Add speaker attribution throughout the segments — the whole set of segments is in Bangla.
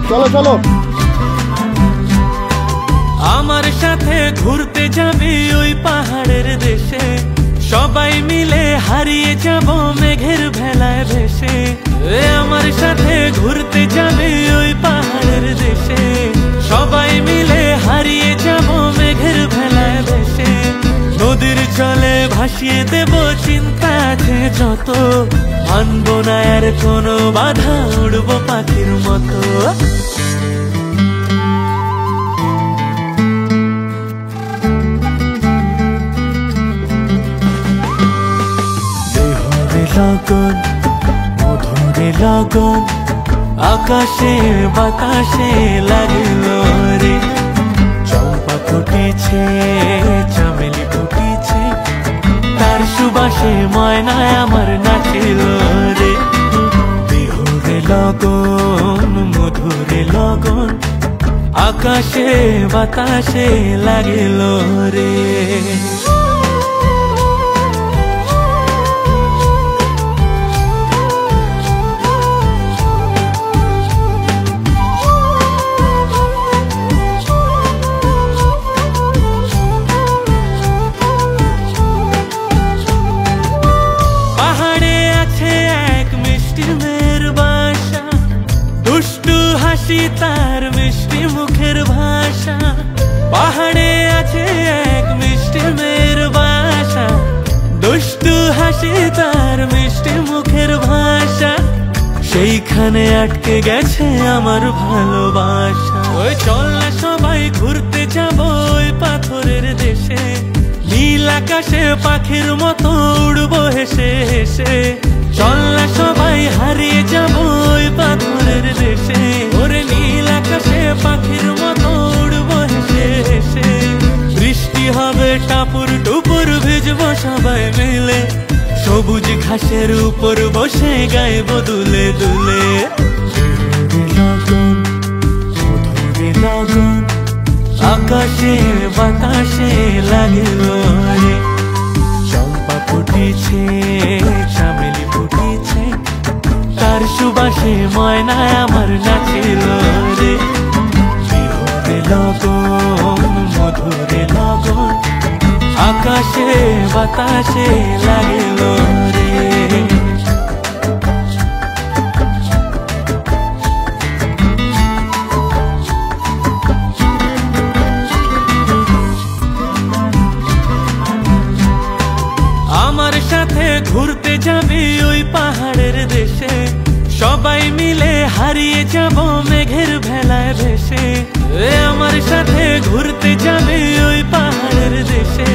Speaker 1: চলো চলো।
Speaker 2: আমার সাথে ঘুরতে যাবে ওই পাহাড়ের দেশে, সবাই মিলে হারিয়ে যাব মেঘের ভেলায় ভেসে। আমার সাথে ঘুরতে যাবে ওই পাহাড়ের দেশে, সবাই মিলে হারিয়ে যাব মেঘের ভেলায় ভেসে। নদীর জলে ভাসিয়ে দেব চিন্তা আছে যত, মানব না আর কোনো বাধা, উড়বো পাখির মতো। লগন মধুরে লগন আকাশে বাতাসে লাগলো রে, চম্পা ফুটিছে চামেলি ফুটিছে, তার সুবাসে ময়নায় আমার নাচিল রে। বিহুরে লগন মধুরে লগন আকাশে বাতাসে লাগিল রে। তার মিষ্টি মুখের ভাষা, পাহাড়ে আছে এক মিষ্টি মেয়ের বাসা, দুষ্টু হাসি তার মিষ্টি মুখের ভাষা, সেইখানে আটকে গেছে আমার ভালোবাসা। ওই চল না সবাই ঘুরতে যাব ওই পাথরের দেশে, নীল আকাশে পাখির মতো উড়বো হেসে হেসে। চল না সবাই হারিয়ে যাব ওই পাথরের দেশে, ওরে নীল আকাশে পাখির মতো উড়বো হেসে হেসে। বৃষ্টি হবে টাপুর টুপুর ভিজবো সবাই মিলে, সবুজ ঘাসের উপর বসে গাইব দুলে দুলে। লগন মধুরে লগন আকাশে বাতাসে লাগিল রে, চম্পা ফুটিছে চামেলি ফুটিছে, তার সুবাসে ময়নায় আমার নাচিল রে। বিহুরে লগন মধুরে লগন আকাশে বাতাসে লাগিল রে। আমার সাথে ঘুরতে যাবে ওই পাহাড়ের দেশে, সবাই মিলে হারিয়ে যাব মেঘের ভেলায় ভেসে। আমার সাথে ঘুরতে যাবে ওই পাহাড়ের দেশে,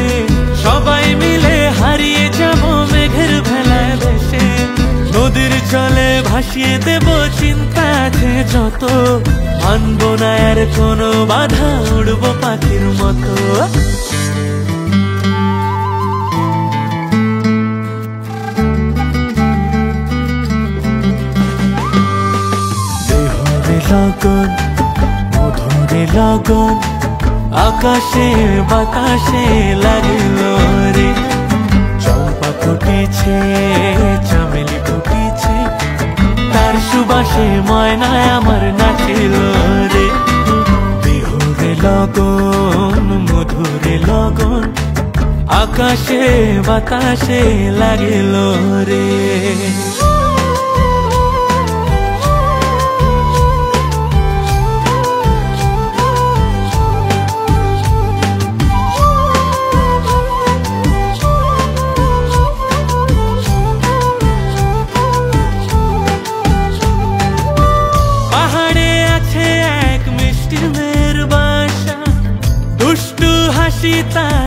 Speaker 2: সবাই মিলে হারিয়ে যাব মেঘের ভেলায় ভেসে। নদীর জলে ভাসিয়ে দেব চিন্তা আছে যত, মানব না আর কোনো বাধা, উড়বো পাখির মতো। লগন মধুরে লগন আকাশে বাতাসে লাগিল রে, চম্পা ফুটিছে চামেলি ফুটিছে, তার সুবাসে ময়নায় আমার নাচিল রে। বিহুরে লগন মধুরে লগন আকাশে বাতাসে লাগিল রে। হাসি তার